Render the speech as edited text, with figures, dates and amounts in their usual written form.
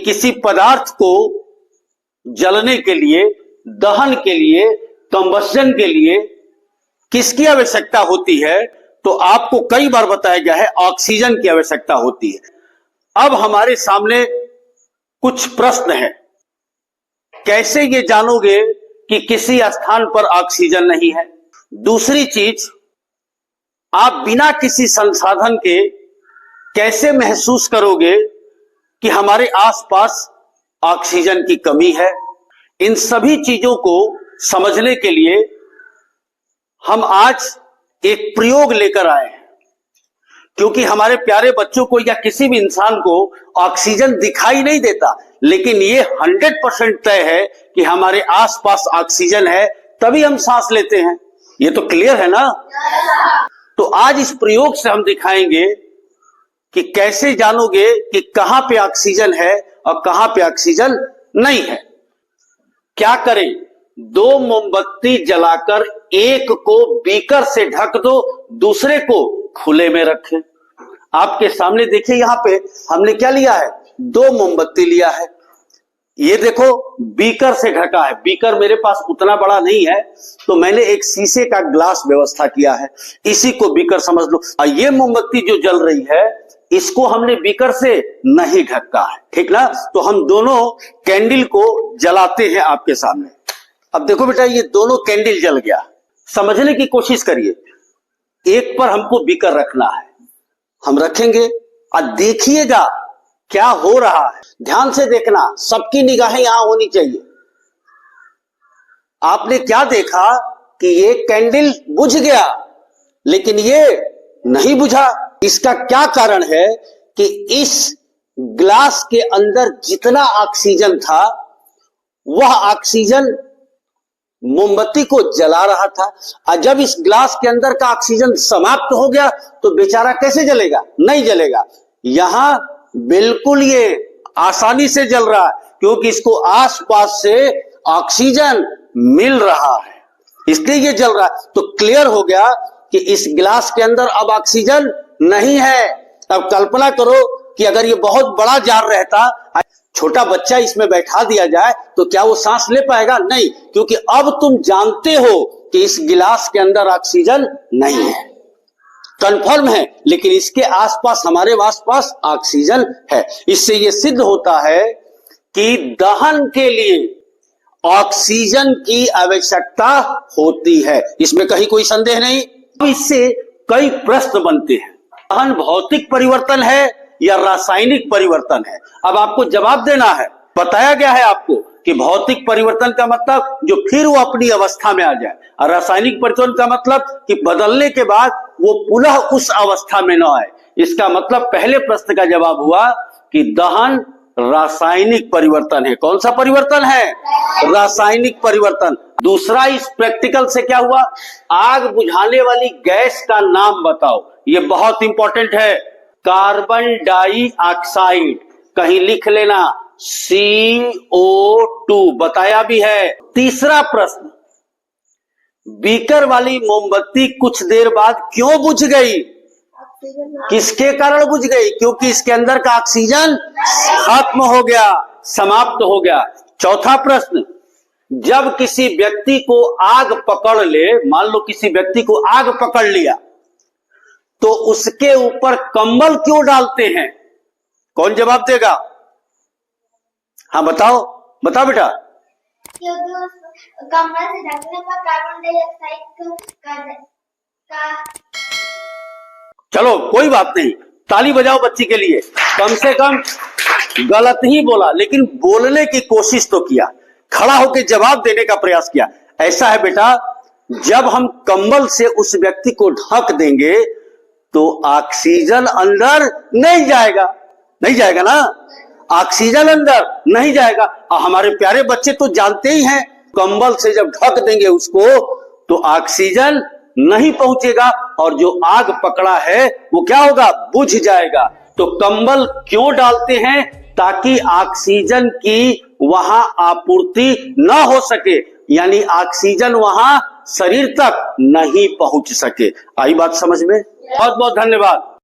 किसी पदार्थ को जलने के लिए, दहन के लिए, कंबस्शन के लिए किसकी आवश्यकता होती है? तो आपको कई बार बताया गया है ऑक्सीजन की आवश्यकता होती है। अब हमारे सामने कुछ प्रश्न हैं। कैसे ये जानोगे कि किसी स्थान पर ऑक्सीजन नहीं है? दूसरी चीज, आप बिना किसी संसाधन के कैसे महसूस करोगे कि हमारे आसपास ऑक्सीजन की कमी है? इन सभी चीजों को समझने के लिए हम आज एक प्रयोग लेकर आए हैं, क्योंकि हमारे प्यारे बच्चों को या किसी भी इंसान को ऑक्सीजन दिखाई नहीं देता, लेकिन ये 100% तय है कि हमारे आसपास ऑक्सीजन है, तभी हम सांस लेते हैं। ये तो क्लियर है ना? तो आज इस प्रयोग से हम दिखाएंगे कि कैसे जानोगे कि कहां पे ऑक्सीजन है और कहां पे ऑक्सीजन नहीं है। क्या करें? 2 मोमबत्ती जलाकर एक को बीकर से ढक दो, दूसरे को खुले में रखें। आपके सामने देखिए, यहां पे हमने क्या लिया है? 2 मोमबत्ती लिया है। ये देखो बीकर से ढका है। बीकर मेरे पास उतना बड़ा नहीं है, तो मैंने एक शीशे का ग्लास व्यवस्था किया है, इसी को बीकर समझ लो। और ये मोमबत्ती जो जल रही है, इसको हमने बीकर से नहीं ढका है, ठीक ना? तो हम दोनों कैंडल को जलाते हैं आपके सामने। अब देखो बेटा, ये दोनों कैंडल जल गया। समझने की कोशिश करिए। एक पर हमको बीकर रखना है, हम रखेंगे और देखिएगा क्या हो रहा है। ध्यान से देखना, सबकी निगाहें यहां होनी चाहिए। आपने क्या देखा कि ये कैंडल बुझ गया, लेकिन ये नहीं बुझा। इसका क्या कारण है कि इस ग्लास के अंदर जितना ऑक्सीजन था, वह ऑक्सीजन मोमबत्ती को जला रहा था। और जब इस ग्लास के अंदर का ऑक्सीजन समाप्त हो गया तो बेचारा कैसे जलेगा? नहीं जलेगा। यहां बिल्कुल ये आसानी से जल रहा है, क्योंकि इसको आसपास से ऑक्सीजन मिल रहा है, इसलिए ये जल रहा है। तो क्लियर हो गया कि इस ग्लास के अंदर अब ऑक्सीजन नहीं है। अब कल्पना करो कि अगर ये बहुत बड़ा जार रहता, छोटा बच्चा इसमें बैठा दिया जाए, तो क्या वो सांस ले पाएगा? नहीं, क्योंकि अब तुम जानते हो कि इस गिलास के अंदर ऑक्सीजन नहीं है, कंफर्म है, लेकिन इसके आसपास, हमारे आसपास ऑक्सीजन है। इससे यह सिद्ध होता है कि दहन के लिए ऑक्सीजन की आवश्यकता होती है। इसमें कहीं कोई संदेह नहीं। इससे कई प्रश्न बनते हैं। दहन भौतिक परिवर्तन है या रासायनिक परिवर्तन है? अब आपको जवाब देना है। बताया गया है आपको कि भौतिक परिवर्तन का मतलब जो फिर वो अपनी अवस्था में आ जाए, और रासायनिक परिवर्तन का मतलब कि बदलने के बाद वो पुनः उस अवस्था में न आए। इसका मतलब पहले प्रश्न का जवाब हुआ कि दहन रासायनिक परिवर्तन है। कौन सा परिवर्तन है? रासायनिक परिवर्तन। दूसरा, इस प्रैक्टिकल से क्या हुआ? आग बुझाने वाली गैस का नाम बताओ। ये बहुत इंपॉर्टेंट है। कार्बन डाइऑक्साइड, कहीं लिख लेना, CO2 बताया भी है। तीसरा प्रश्न, बीकर वाली मोमबत्ती कुछ देर बाद क्यों बुझ गई? किसके कारण बुझ गई? क्योंकि इसके अंदर का ऑक्सीजन खत्म हो गया, समाप्त हो गया। चौथा प्रश्न, जब किसी व्यक्ति को आग पकड़ ले, मान लो किसी व्यक्ति को आग पकड़ लिया, तो उसके ऊपर कंबल क्यों डालते हैं? कौन जवाब देगा? हाँ बताओ, बताओ बेटा। क्योंकि उस कंबल से ढकने पर कार्बन डाइऑक्साइड का चलो कोई बात नहीं, ताली बजाओ बच्ची के लिए। कम से कम गलत ही बोला, लेकिन बोलने की कोशिश तो किया, खड़ा होकर जवाब देने का प्रयास किया। ऐसा है बेटा, जब हम कंबल से उस व्यक्ति को ढक देंगे तो ऑक्सीजन अंदर नहीं जाएगा, नहीं जाएगा ना? ऑक्सीजन अंदर नहीं जाएगा। और हमारे प्यारे बच्चे तो जानते ही हैं, कंबल से जब ढक देंगे उसको तो ऑक्सीजन नहीं पहुंचेगा, और जो आग पकड़ा है वो क्या होगा? बुझ जाएगा। तो कंबल क्यों डालते हैं? ताकि ऑक्सीजन की वहां आपूर्ति न हो सके, यानी ऑक्सीजन वहां शरीर तक नहीं पहुंच सके। आई बात समझ में? बहुत बहुत धन्यवाद।